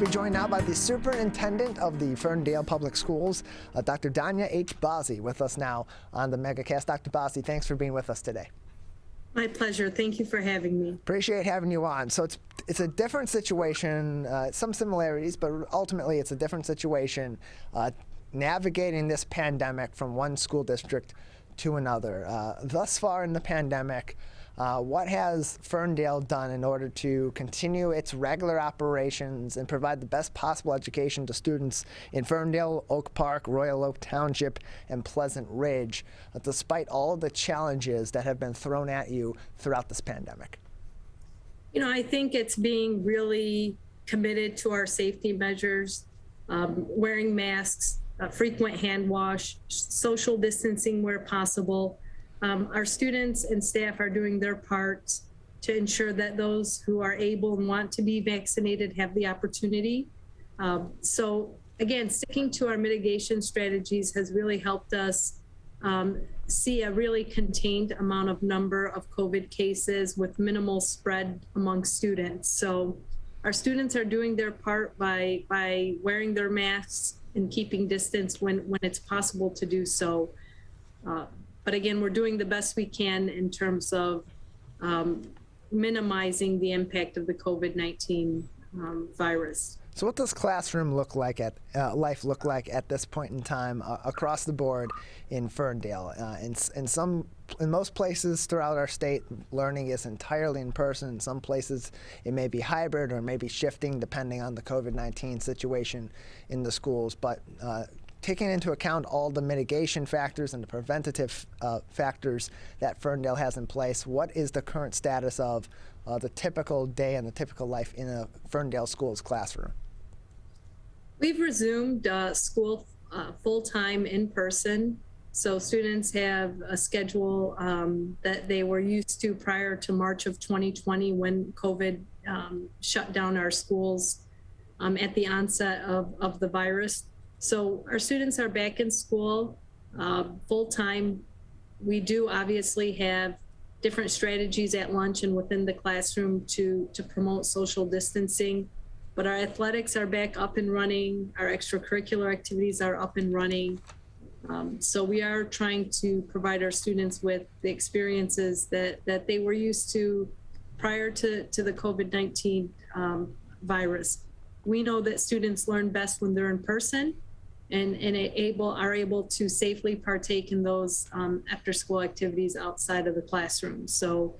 be joined now by the Superintendent of the Ferndale Public Schools, Dr. Dania H. Bazzi, with us now on the MegaCast. Dr. Bazzi, thanks for being with us today. My pleasure. Thank you for having me. Appreciate having you on. So it's a different situation, some similarities, but ultimately it's a different situation, navigating this pandemic from one school district to another. Thus far in the pandemic, what has Ferndale done in order to continue its regular operations and provide the best possible education to students in Ferndale, Oak Park, Royal Oak Township, and Pleasant Ridge, despite all of the challenges that have been thrown at you throughout this pandemic? You know, I think it's being really committed to our safety measures, wearing masks, frequent hand wash, social distancing where possible. Our students and staff are doing their part to ensure that those who are able and want to be vaccinated have the opportunity. So again, sticking to our mitigation strategies has really helped us see a really contained amount of number of COVID cases with minimal spread among students. So our students are doing their part by wearing their masks and keeping distance when it's possible to do so. But again, we're doing the best we can in terms of minimizing the impact of the COVID-19 virus. So what does classroom look like life look like at this point in time across the board in Ferndale? In most places throughout our state, learning is entirely in person. In some places, it may be hybrid or maybe shifting depending on the COVID-19 situation in the schools. But taking into account all the mitigation factors and the preventative factors that Ferndale has in place, what is the current status of the typical day and the typical life in a Ferndale Schools classroom? We've resumed school full-time in person. So students have a schedule that they were used to prior to March of 2020 when COVID shut down our schools at the onset of the virus. So our students are back in school full-time. We do obviously have different strategies at lunch and within the classroom to promote social distancing, but our athletics are back up and running. Our extracurricular activities are up and running. So we are trying to provide our students with the experiences that they were used to prior to the COVID-19 virus. We know that students learn best when they're in person and are able to safely partake in those after-school activities outside of the classroom. So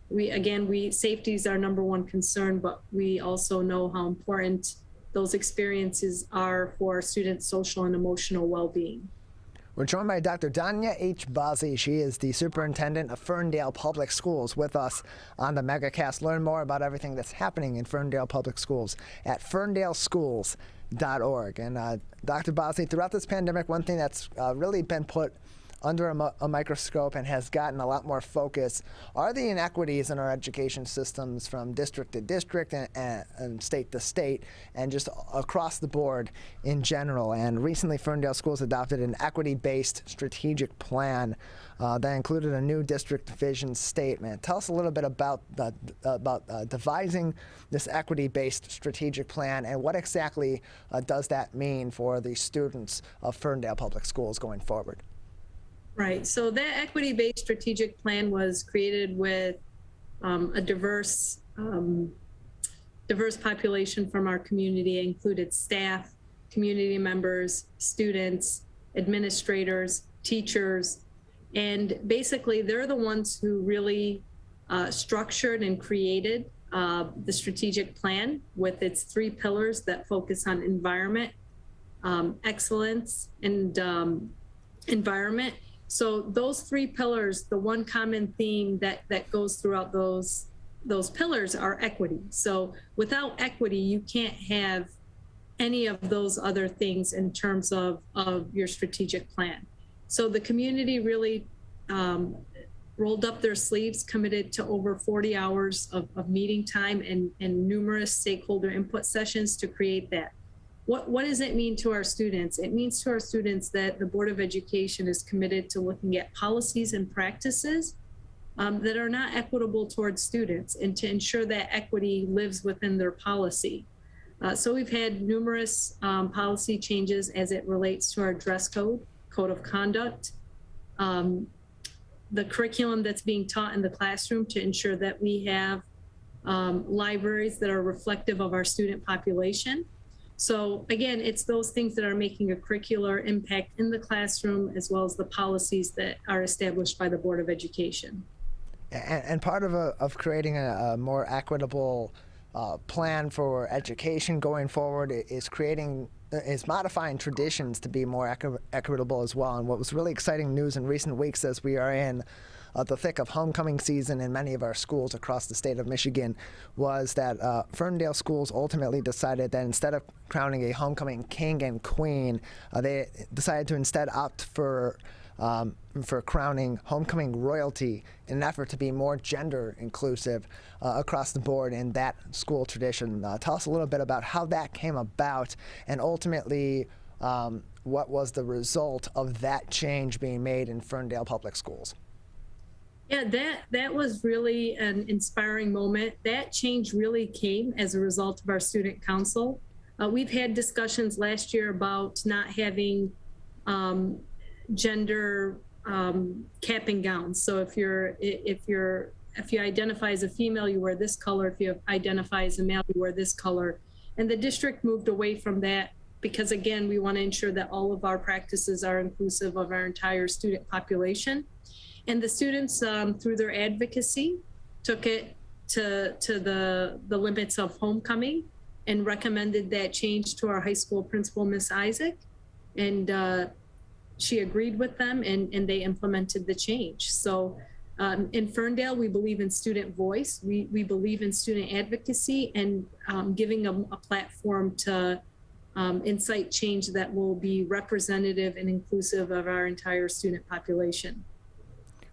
safety is our number one concern, but we also know how important those experiences are for our students' social and emotional well-being. We're joined by Dr. Dania H. Bazzi. She is the Superintendent of Ferndale Public Schools with us on the MegaCast. Learn more about everything that's happening in Ferndale Public Schools at ferndaleschools.org. And Dr. Bazzi, throughout this pandemic, one thing that's really been put under a microscope and has gotten a lot more focus are the inequities in our education systems from district to district and state to state and just across the board in general. And recently Ferndale Schools adopted an equity-based strategic plan that included a new district vision statement. Tell us a little bit about devising this equity-based strategic plan and what exactly does that mean for the students of Ferndale Public Schools going forward? Right. So that equity-based strategic plan was created with a diverse population from our community. It included staff, community members, students, administrators, teachers, and basically they're the ones who really structured and created the strategic plan with its 3 pillars that focus on environment, excellence, and environment. So those 3 pillars, the one common theme that goes throughout those pillars are equity. So without equity, you can't have any of those other things in terms of your strategic plan. So the community really rolled up their sleeves, committed to over 40 hours of meeting time and numerous stakeholder input sessions to create that. What does it mean to our students? It means to our students that the Board of Education is committed to looking at policies and practices that are not equitable towards students and to ensure that equity lives within their policy. So we've had numerous policy changes as it relates to our dress code, code of conduct, the curriculum that's being taught in the classroom to ensure that we have libraries that are reflective of our student population. So again, it's those things that are making a curricular impact in the classroom, as well as the policies that are established by the Board of Education. And part of creating a more equitable plan for education going forward is modifying traditions to be more equitable as well. And what was really exciting news in recent weeks, as we are in the thick of homecoming season in many of our schools across the state of Michigan, was that Ferndale Schools ultimately decided that instead of crowning a homecoming king and queen, they decided to instead opt for crowning homecoming royalty in an effort to be more gender inclusive across the board in that school tradition. Tell us a little bit about how that came about, and ultimately what was the result of that change being made in Ferndale Public Schools. Yeah, that was really an inspiring moment. That change really came as a result of our student council. We've had discussions last year about not having gender cap and gowns. So if you identify as a female, you wear this color. If you identify as a male, you wear this color. And the district moved away from that because, again, we want to ensure that all of our practices are inclusive of our entire student population. And the students, through their advocacy, took it to the limits of homecoming and recommended that change to our high school principal, Miss Isaac. And she agreed with them, and they implemented the change. So in Ferndale, we believe in student voice. We believe in student advocacy and giving them a platform to incite change that will be representative and inclusive of our entire student population.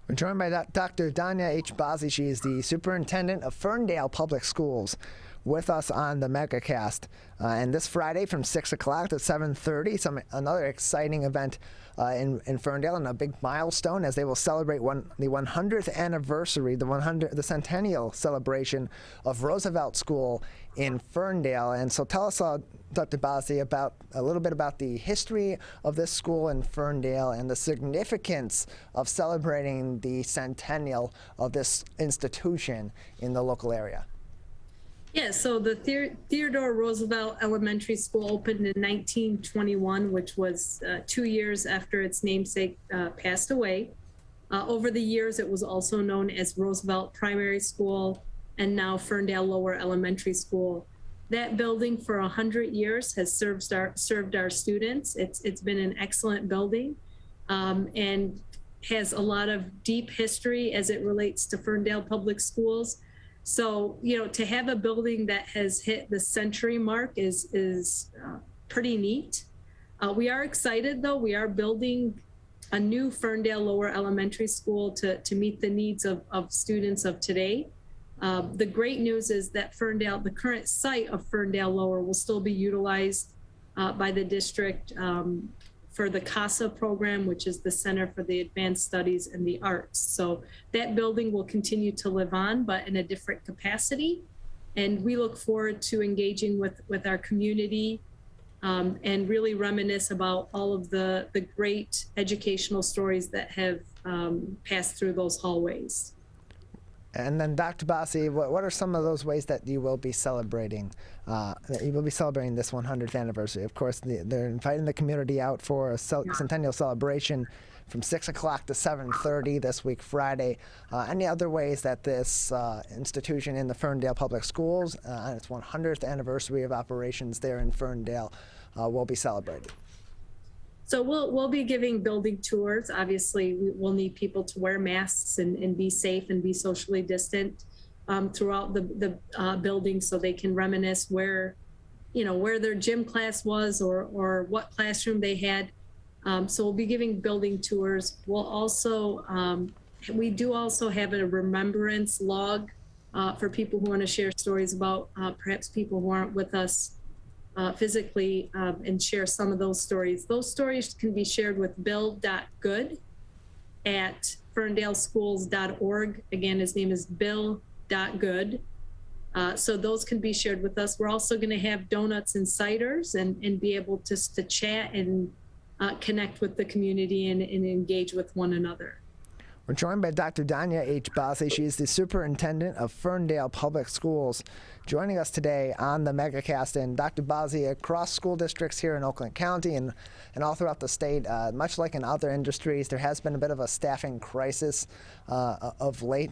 We're joined by Dr. Dania H. Bazzi. She is the Superintendent of Ferndale Public Schools, with us on the MegaCast. And this Friday from 6 o'clock to 7:30, another exciting event in Ferndale, and a big milestone as they will celebrate the 100th anniversary, the centennial celebration of Roosevelt School in Ferndale. And so tell us, Dr. Bazzi, a little bit about the history of this school in Ferndale and the significance of celebrating the centennial of this institution in the local area. Yeah, so the Theodore Roosevelt Elementary School opened in 1921, which was 2 years after its namesake passed away. Over the years, it was also known as Roosevelt Primary School and now Ferndale Lower Elementary School. That building for 100 years has served our students. It's been an excellent building and has a lot of deep history as it relates to Ferndale Public Schools. So, to have a building that has hit the century mark is pretty neat. We are excited, though. We are building a new Ferndale Lower Elementary School to meet the needs of students of today. The great news is that the current site of Ferndale Lower will still be utilized by the district for the CASA program, which is the Center for the Advanced Studies in the Arts. So that building will continue to live on, but in a different capacity. And we look forward to engaging with our community and really reminisce about all of the great educational stories that have passed through those hallways. And then, Dr. Bazzi, what are some of those ways that you will be celebrating? This 100th anniversary. Of course, they're inviting the community out for a centennial celebration from 6 o'clock to 7:30 this week, Friday. Any other ways that this institution in the Ferndale Public Schools, on its 100th anniversary of operations there in Ferndale, will be celebrated? So we'll be giving building tours. Obviously, we'll need people to wear masks and be safe and be socially distant throughout the building, so they can reminisce where their gym class was or what classroom they had. So we'll be giving building tours. We'll also we do also have a remembrance log for people who want to share stories about perhaps people who aren't with us physically and share some of those stories. Those stories can be shared with bill.good@ferndaleschools.org. Again, his name is bill.good So those can be shared with us. We're also going to have donuts and ciders and be able to chat and connect with the community and engage with one another. We're joined by Dr. Dania H. Bazzi. She is the Superintendent of Ferndale Public Schools, joining us today on the MegaCast. And Dr. Bazzi, across school districts here in Oakland County and all throughout the state, much like in other industries, there has been a bit of a staffing crisis of late,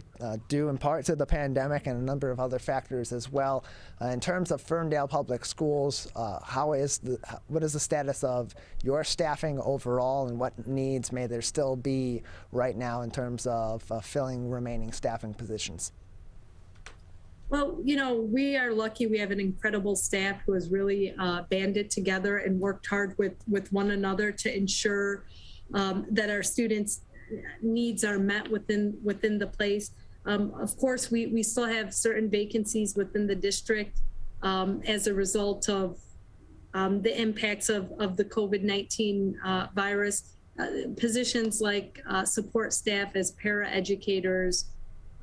due in part to the pandemic and a number of other factors as well. In terms of Ferndale Public Schools, what is the status of your staffing overall, and what needs may there still be right now in terms of filling remaining staffing positions? Well, we are lucky. We have an incredible staff who has really banded together and worked hard with one another to ensure that our students' needs are met within the place. Of course, we still have certain vacancies within the district as a result of the impacts of the COVID-19 virus. Positions like support staff as paraeducators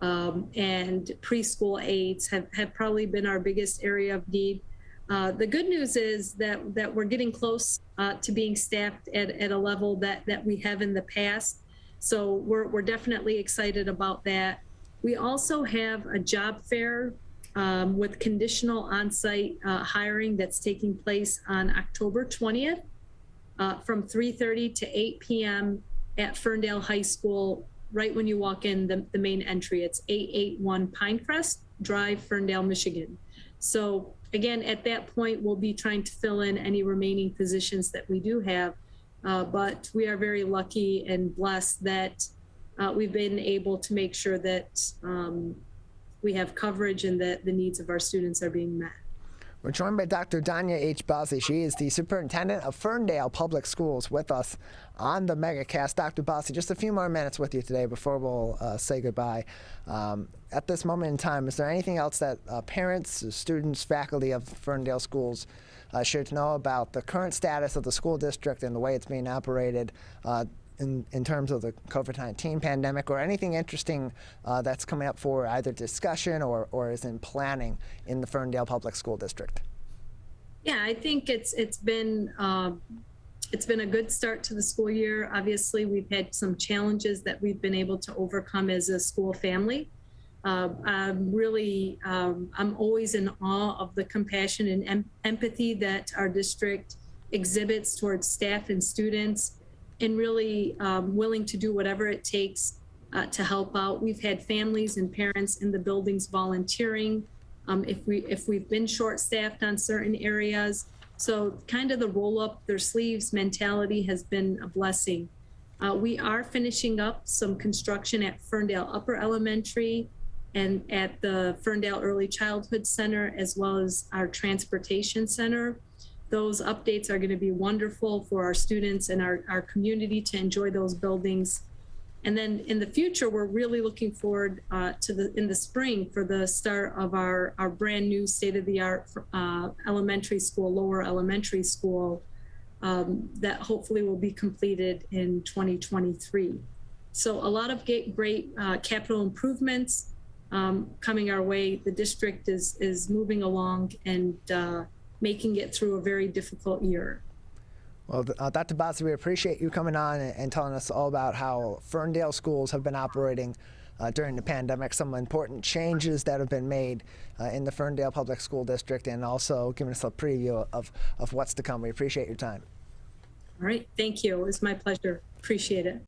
and preschool aides have probably been our biggest area of need. The good news is that we're getting close to being staffed at a level that we have in the past. So we're definitely excited about that. We also have a job fair with conditional on-site hiring that's taking place on October 20th from 3:30 to 8 p.m. at Ferndale High School, right when you walk in the main entry. It's 881 Pinecrest Drive, Ferndale, Michigan. So again, at that point, we'll be trying to fill in any remaining positions that we do have. But we are very lucky and blessed that we've been able to make sure that we have coverage and that the needs of our students are being met. We're joined by Dr. Dania H. Bazzi. She is the Superintendent of Ferndale Public Schools with us on the MegaCast. Dr. Bazzi, just a few more minutes with you today before we'll say goodbye. At this moment in time, is there anything else that parents, students, faculty of Ferndale Schools should know about the current status of the school district and the way it's being operated in terms of the COVID-19 pandemic, or anything interesting that's coming up for either discussion or is in planning in the Ferndale Public School District? Yeah, I think it's been a good start to the school year. Obviously, we've had some challenges that we've been able to overcome as a school family. I'm always in awe of the compassion and empathy that our district exhibits towards staff and students, and really willing to do whatever it takes to help out. We've had families and parents in the buildings volunteering if we've been short-staffed on certain areas. So kind of the roll up their sleeves mentality has been a blessing. We are finishing up some construction at Ferndale Upper Elementary and at the Ferndale Early Childhood Center, as well as our transportation center. Those updates are going to be wonderful for our students and our community to enjoy those buildings. And then in the future, we're really looking forward in the spring for the start of our brand new state-of-the-art elementary school, lower elementary school, that hopefully will be completed in 2023. So a lot of great capital improvements coming our way. The district is moving along and making it through a very difficult year. Well, Dr. Bazzi, we appreciate you coming on and telling us all about how Ferndale schools have been operating during the pandemic, some important changes that have been made in the Ferndale Public School District, and also giving us a preview of what's to come. We appreciate your time. All right, thank you. It was my pleasure. Appreciate it.